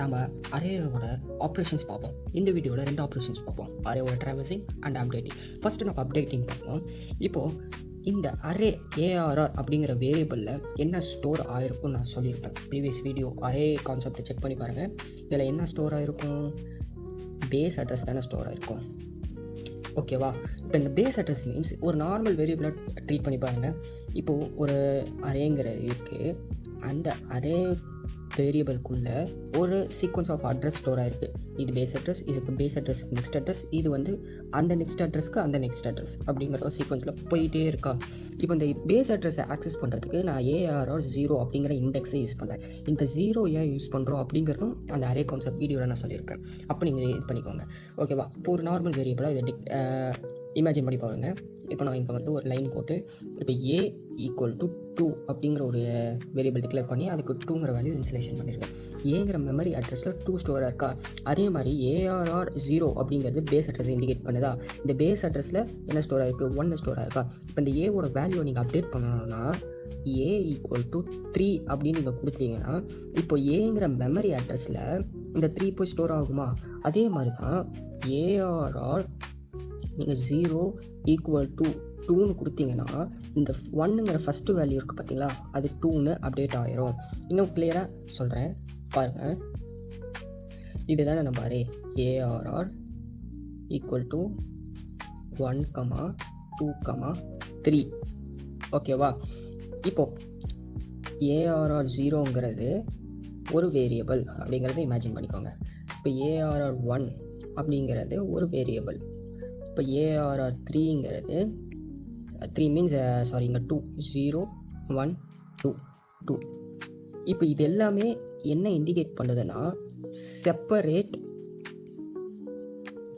நம்ம அரேயோட ஆப்ரேஷன்ஸ் பார்ப்போம். இந்த வீடியோவில் 2 ஆப்ரேஷன்ஸ் பார்ப்போம், அரேயோட ட்ராவர்சிங் அண்ட் அப்டேட்டிங். ஃபஸ்ட்டு நம்ம அப்டேட்டிங் பார்ப்போம். இப்போது இந்த அரே ஏஆர்ஆர் அப்படிங்கிற வேரியபிளில் என்ன ஸ்டோர் ஆகிருக்கும் நான் சொல்லியிருப்பேன். ப்ரீவியஸ் வீடியோ அரே கான்செப்டை செக் பண்ணி பாருங்கள். இதில் என்ன ஸ்டோர் ஆகிருக்கும்? பேஸ் அட்ரஸ் தானே ஸ்டோர் ஆகிருக்கும். ஓகேவா? இப்போ இந்த பேஸ் அட்ரஸ் மீன்ஸ் ஒரு நார்மல் வேரியபிளை ட்ரீட் பண்ணி பாருங்கள். இப்போது ஒரு அரேங்கிற இருக்குது, அந்த அரே வேரியபிள்குள்ளே ஒரு சீக்வன்ஸ் ஆஃப் அட்ரஸ் ஸ்டோர் ஆகிருக்கு. இது பேஸ் அட்ரஸ், இதுக்கு பேஸ் அட்ரஸ் நெக்ஸ்ட் அட்ரஸ், இது வந்து அந்த நெக்ஸ்ட் அட்ரஸ்க்கு அந்த நெக்ஸ்ட் அட்ரஸ் அப்படிங்கிற ஒரு சீக்வன்ஸில் போயிட்டே இருக்கா. இப்போ இந்த பேஸ் அட்ரஸை ஆக்சஸ் பண்ணுறதுக்கு நான் ஏஆர்ஆர் 0 அப்படிங்கிற இண்டெக்ஸை யூஸ் பண்ணுறேன். இந்த 0 ஏன் யூஸ் பண்ணுறோம் அப்படிங்கிறதும் அந்த அரே கான்செப்ட் வீடியோவில் நான் சொல்லியிருப்பேன். அப்போ நீங்கள் இது பண்ணிக்கோங்க. ஓகேவா? இப்போ ஒரு நார்மல் வேரியபிளாக இதை இமேஜின் பண்ணி பாருங்கள். இப்போ நான் இங்கே வந்து ஒரு லைன் போட்டு இப்போ ஏ ஈக்குவல் டு 2 அப்படிங்கிற ஒரு வேரியபிள் டிக்ளேர் பண்ணி அதுக்கு 2ங்கிற வேல்யூ இன்ஸ்டலேஷன் பண்ணியிருக்கேன். ஏங்கிற மெமரி அட்ரஸில் 2 ஸ்டோராக இருக்கா. அதே மாதிரி ஏஆர்ஆர் 0 அப்படிங்கிறது பேஸ் அட்ரஸ் இண்டிகேட் பண்ணுதா. இந்த பேஸ் அட்ரஸில் என்ன ஸ்டோராக இருக்குது? 1 ஸ்டோராக இருக்கா. இப்போ இந்த ஏவோட வேல்யூவை நீங்கள் அப்டேட் பண்ணணும்னா ஏ ஈக்குவல் டு 3 அப்படின்னு நீங்கள் கொடுத்தீங்கன்னா இப்போ ஏங்கிற மெமரி அட்ரஸில் இந்த 3 போய் ஸ்டோர் ஆகுமா. அதே மாதிரி தான் ஏஆர்ஆர் நீங்கள் 0 ஈக்குவல் டு 2ன்னு கொடுத்தீங்கன்னா இந்த 1ங்கிற ஃபஸ்ட்டு வேல்யூ இருக்குது பார்த்தீங்களா, அது 2ன்னு அப்டேட் ஆகிரும். இன்னும் கிளியராக சொல்கிறேன் பாருங்கள். இதுதானே நம்ம அரே ஏஆர்ஆர் ஈக்குவல் டு 1, 2, 3. ஓகேவா? இப்போது ஏஆர்ஆர் 0ங்கிறது ஒரு வேரியபிள் அப்படிங்கிறத இமேஜின் பண்ணிக்கோங்க. இப்போ ஏஆர்ஆர் 1 அப்படிங்கிறது ஒரு வேரியபிள். இப்போ ஏஆர்ஆர் 3ங்கிறது 3 மீன்ஸ் இங்கே 2, 0, 1, 2, 2. இப்போ இது எல்லாமே என்ன இண்டிகேட் பண்ணுதுன்னா செப்பரேட்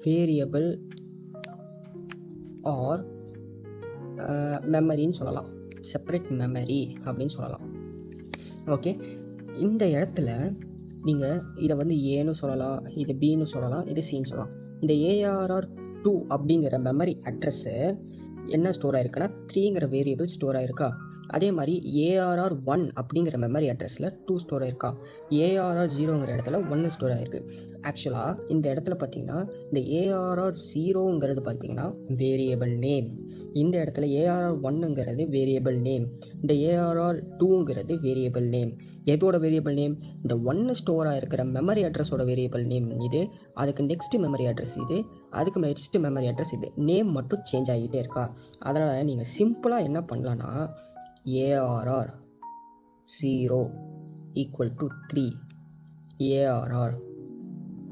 வேரியபிள் ஆர் மெமரின்னு சொல்லலாம். செப்பரேட் மெமரி அப்படின்னு சொல்லலாம். ஓகே, இந்த இடத்துல நீங்கள் இதை வந்து ஏன்னு சொல்லலாம், இது பின்னு சொல்லலாம், இது சின்னு சொல்லலாம். இந்த ஏஆர்ஆர் 2 அப்படிங்கிற மெமரி அட்ரஸ்ஸு என்ன ஸ்டோர் ஆகிருக்குன்னா 3ங்கிற வேரியபிள் ஸ்டோர் ஆகிருக்கா. அதே மாதிரி ஏஆர்ஆர் 1 அப்படிங்கிற மெமரி அட்ரஸில் 2 ஸ்டோர் ஆகிருக்கா. ஏஆர்ஆர் 0ங்கிற இடத்துல 1 ஸ்டோர் ஆகிருக்கு. ஆக்சுவலாக இந்த இடத்துல பார்த்தீங்கன்னா இந்த ஏஆர்ஆர் 0ங்கிறது பார்த்தீங்கன்னா வேரியபிள் நேம், இந்த இடத்துல ஏஆர்ஆர் 1ங்கிறது வேரியபிள் நேம், இந்த ஏஆர்ஆர் 2ங்கிறது வேரியபிள் நேம். எதோட வேரியபிள் நேம்? இந்த 1 ஸ்டோர் ஆகிருக்கிற மெமரி அட்ரஸோட வேரியபிள் நேம் இது, அதுக்கு நெக்ஸ்ட் மெமரி அட்ரஸ் இது, அதுக்கு நெக்ஸ்ட் மெமரி அட்ரஸ் இது. நேம் மட்டும் சேஞ்ச் ஆகிட்டே இருக்கா. அதனால் நீங்கள் சிம்பிளாக என்ன பண்ணலான்னா ARR 0 equal to 3, ARR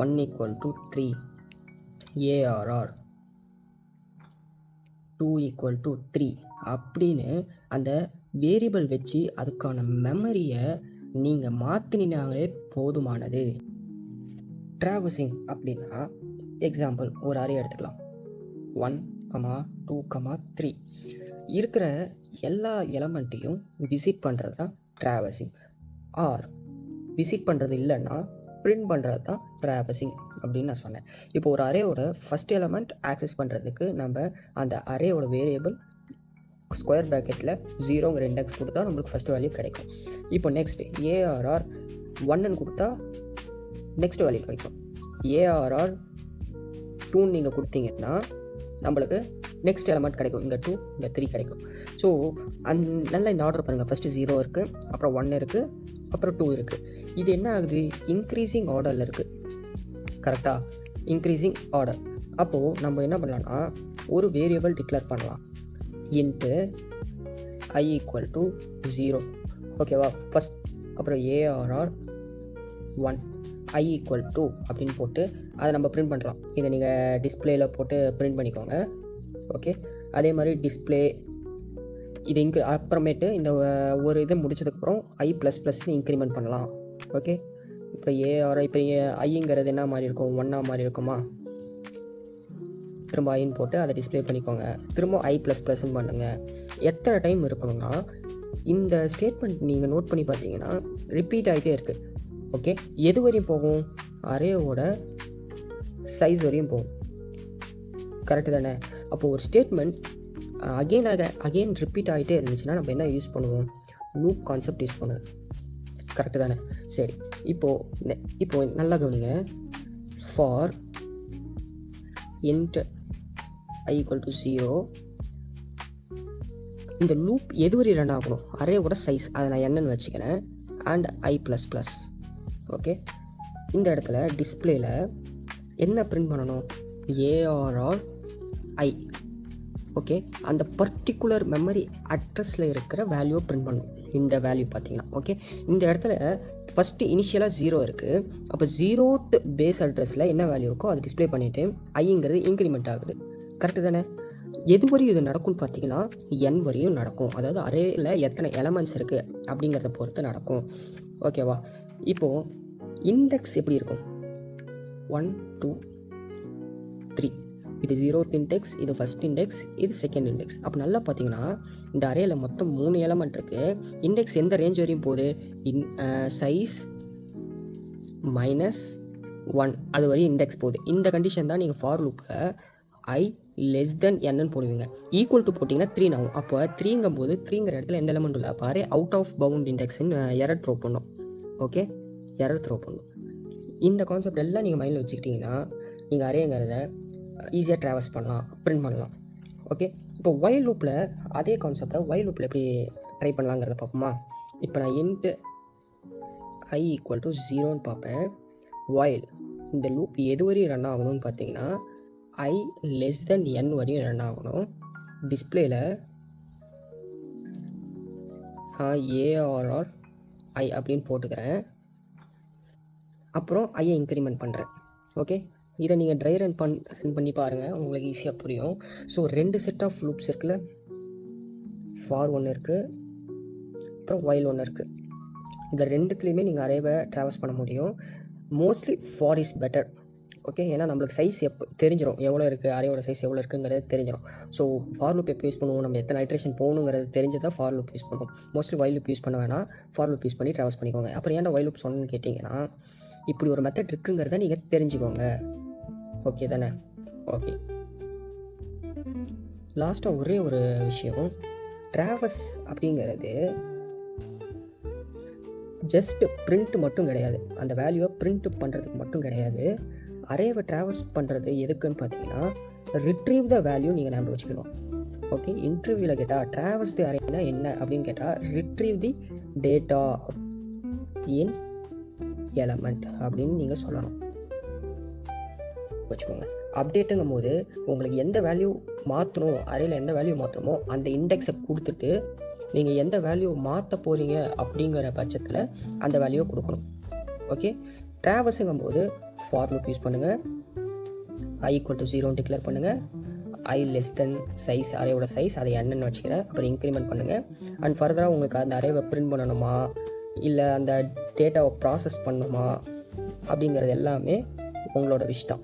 1 equal to 3, ARR 2 equal to 3 அப்படின்னு அந்த வேரியபிள் வச்சு அதுக்கான மெமரியை நீங்கள் மாற்றினாலே போதுமானது. ட்ராவர்சிங் அப்படின்னா எக்ஸாம்பிள் ஒரு அரே எடுத்துக்கலாம். 1, 2, 3 இருக்கிற எல்லா எலமெண்ட்டையும் விசிட் பண்ணுறது தான் ட்ராவர்சிங். ஆர் விசிட் பண்ணுறது இல்லைன்னா பிரிண்ட் பண்ணுறது தான் ட்ராவர்சிங் அப்படின்னு நான் சொன்னேன். இப்போ ஒரு அரேயோட ஃபஸ்ட் எலமெண்ட் ஆக்சஸ் பண்ணுறதுக்கு நம்ம அந்த அரேயோட வேரியபிள் ஸ்கொயர் ப்ராக்கெட்டில் 0ங்கிற இண்டெக்ஸ் கொடுத்தா நம்மளுக்கு ஃபஸ்ட் வேல்யூ கிடைக்கும். இப்போ நெக்ஸ்ட் ஏஆர்ஆர் 1ன்னு கொடுத்தா நெக்ஸ்ட் வேல்யூ கிடைக்கும். ஏஆர்ஆர் 2 நீங்கள் கொடுத்தீங்கன்னா நம்மளுக்கு நெக்ஸ்ட் எலமெண்ட் கிடைக்கும். இங்கே 2, இங்கே 3 கிடைக்கும். ஸோ நல்லா இந்த ஆர்டர் பாருங்கள். ஃபஸ்ட்டு 0 இருக்குது, அப்புறம் 1 இருக்குது, அப்புறம் 2 இருக்குது. இது என்ன ஆகுது? இன்க்ரீஸிங் ஆர்டரில் இருக்குது. கரெக்டாக? Increasing order. அப்போது நம்ம என்ன பண்ணலாம்னா ஒரு வேரியபிள் டிக்ளேர் பண்ணலாம். Into I equal to 0. ஓகேவா? ஃபஸ்ட் அப்புறம் ஏஆர்ஆர் 1 I ஈக்குவல் டு அப்படின்னு போட்டு அதை நம்ம பிரிண்ட் பண்ணுறோம். இதை நீங்கள் டிஸ்பிளேயில் போட்டு பிரிண்ட் பண்ணிக்கோங்க. ஓகே, அதே மாதிரி டிஸ்பிளே இது அப்புறமேட்டு இந்த ஒரு இதை முடிச்சதுக்கப்புறம் I++ன்னு இன்க்ரிமெண்ட் பண்ணலாம். ஓகே, இப்போ ஏஆர் இப்போ ஐங்கிறது என்ன மாதிரி இருக்கும்? 1 மாதிரி இருக்குமா? திரும்ப ஐன்னு போட்டு அதை டிஸ்பிளே பண்ணிக்கோங்க. திரும்ப I++ன்னு பண்ணுங்கள். எத்தனை டைம் இருக்கணும்னா இந்த ஸ்டேட்மெண்ட் நீங்கள் நோட் பண்ணி பார்த்தீங்கன்னா ரிப்பீட் ஆகிட்டே இருக்குது. ஓகே, எது வரையும் போகும்? அரேவோட சைஸ் வரையும் போகும். கரெக்டு தானே? அப்போது ஒரு ஸ்டேட்மெண்ட் அகெயின் ரிப்பீட் ஆகிட்டே இருந்துச்சுன்னா நம்ம என்ன யூஸ் பண்ணுவோம்? லூப் கான்செப்ட் யூஸ் பண்ணுவோம். கரெக்டு தானே? சரி, இப்போ நல்லா கவனிங்க. For int I equal to 0, இந்த லூப் எதுவரை ரன் ஆகணும், அரேவோட சைஸ் அதை நான் என்னன்னு வச்சுக்கிறேன், அண்ட் I++. ஓகே, இந்த இடத்துல டிஸ்பிளேல என்ன பிரிண்ட் பண்ணணும், ARR I. ஓகே, அந்த பர்டிகுலர் மெமரி அட்ரஸில் இருக்கிற வேல்யூவை பிரிண்ட் பண்ணணும். இந்த வேல்யூ பார்த்தீங்கன்னா ஓகே, இந்த இடத்துல ஃபஸ்ட்டு இனிஷியலாக 0 இருக்குது. அப்போ 0th பேஸ் அட்ரஸில் என்ன வேல்யூ இருக்கோ அதை டிஸ்பிளே பண்ணிவிட்டு ஐங்கிறது இன்க்ரிமெண்ட் ஆகுது. கரெக்டு தானே? எது வரையும் இது நடக்கும்னு பார்த்தீங்கன்னா n வரையும் நடக்கும். அதாவது அரேயில் எத்தனை எலமெண்ட்ஸ் இருக்குது அப்படிங்கிறத பொறுத்து நடக்கும். ஓகேவா? இப்போது இண்டெக்ஸ் எப்படி இருக்கும், 1 2 3. இது 0th இண்டெக்ஸ், இது ஃபஸ்ட் இண்டெக்ஸ், இது செகண்ட் இண்டெக்ஸ். அப்போ நல்லா பார்த்தீங்கன்னா இந்த அரேயில் மொத்தம் 3 எலமெண்ட் இருக்குது. இண்டெக்ஸ் எந்த ரேஞ்ச் வரையும் போகுது, சைஸ் -1 அது வரையும் இண்டெக்ஸ் போகுது. இந்த கண்டிஷன் தான் நீங்கள் ஃபார் லூப்பில் I less than n போடுவீங்க. ஈக்குவல் டு போட்டிங்கன்னா 3 ஆகும். அப்போ 3ங்கும் போது 3ங்கிற இடத்துல எந்த எலமெண்ட் இல்லை, அப்போ அரே அவுட் ஆஃப் பவுண்ட் இண்டெக்ஸ்ன்னு எரர் த்ரோ பண்ணும். ஓகே, எரர் த்ரோ பண்ணும். இந்த கான்செப்ட் எல்லாம் நீங்கள் மைண்டில் வச்சுக்கிட்டிங்கன்னா நீங்கள் அரேங்கிறத ஈஸியாக ட்ராவல்ஸ் பண்ணலாம், பிரிண்ட் பண்ணலாம். ஓகே, இப்போ ஒயில் லூப்பில் அதே கான்செப்டை ஒயில் லூப்பில் எப்படி ட்ரை பண்ணலாங்கிறத பார்ப்போமா? இப்போ நான் int I equal to 0ன்னு பார்ப்பேன். ஒயில் இந்த லூப் எது வரையும் ரன் ஆகணும்னு பார்த்தீங்கன்னா I less than n வரையும் ரன் ஆகணும். டிஸ்பிளேயில் ARR I அப்படின்னு போட்டுக்கிறேன். அப்புறம் ஐயை இன்க்ரிமெண்ட் பண்ணுறேன். ஓகே, இதை நீங்கள் ட்ரை ரன் பண்ணி பாருங்கள், உங்களுக்கு ஈஸியாக புரியும். ஸோ 2 செட் ஆஃப் லூப்ஸ் இருக்குல்ல, ஃபார் ஒன்று இருக்குது, அப்புறம் ஒயில் ஒன்று இருக்குது. இந்த ரெண்டுத்துலேயுமே நீங்கள் அரேவை ட்ராவல்ஸ் பண்ண முடியும். Mostly for is better. Okay, ஏன்னா நம்மளுக்கு சைஸ் தெரிஞ்சிடும், எவ்வளோ இருக்குது, அரேயோட சைஸ் எவ்வளோ இருக்குங்கிறது தெரிஞ்சிடும். ஸோ ஃபார் லூப் எப்போ யூஸ் பண்ணுவோம், நம்ம எத்தனை ஐட்ரேஷன் போகணுங்கிறது தெரிஞ்சதான் ஃபார் லூப் யூஸ் பண்ணுவோம். மோஸ்ட்லி ஒயில் லூப் யூஸ் பண்ண வேணாம், ஃபார் லூப் யூஸ் பண்ணி ட்ராவல்ஸ் பண்ணிக்கோங்க. அப்புறம் ஏன்டா ஒயில் லூப் சொன்னேன்னு கேட்டிங்கன்னா, இப்படி ஒரு மெத்தட் இருக்குங்கிறத நீங்கள் தெரிஞ்சுக்கோங்க. ஓகே தானே? ஓகே, லாஸ்ட்டாக ஒரே ஒரு விஷயம், ட்ராவல்ஸ் அப்படிங்கிறது ஜஸ்ட் பிரிண்ட் மட்டும் கிடையாது, அந்த வேல்யூவை பிரிண்ட் பண்ணுறதுக்கு மட்டும் கிடையாது. அரேவை ட்ராவல்ஸ் பண்ணுறது எதுக்குன்னு பார்த்தீங்கன்னா ரிட்ரீவ் த வேல்யூ நீங்கள் ஞாபகம் வச்சுக்கணும். ஓகே, இன்டர்வியூவில் கேட்டால் ட்ராவல்ஸ் தி அரேனா என்ன அப்படின்னு கேட்டால் ரிட்ரீவ் தி டேட்டா இன் எலமெண்ட் அப்படின்னு நீங்கள் சொல்லணும் வச்சுக்கோங்க. அப்டேட்டுங்கும் போது உங்களுக்கு எந்த வேல்யூ மாற்றணும், அரேயில் எந்த வேல்யூ மாற்றணுமோ அந்த இண்டெக்ஸை கொடுத்துட்டு நீங்கள் எந்த வேல்யூ மாற்ற போகிறீங்க அப்படிங்கிற பட்சத்தில் அந்த வேல்யூவை கொடுக்கணும். ஓகே, ட்ராவல்ஸுங்கும் போது ஃபார் லூப் யூஸ் பண்ணுங்கள், I equal to 0 டிக்ளேர் பண்ணுங்கள், I less than சைஸ், அரேயோட சைஸ் அதை என்னன்னு வச்சுக்கிறேன், அப்புறம் இன்க்ரிமெண்ட் பண்ணுங்கள். அண்ட் ஃபர்தராக உங்களுக்கு அந்த அரேவை பிரிண்ட் பண்ணணுமா இல்லை அந்த டேட்டாவை ப்ராசஸ் பண்ணணுமா அப்படிங்கிறது எல்லாமே உங்களோட விஷ் தான்.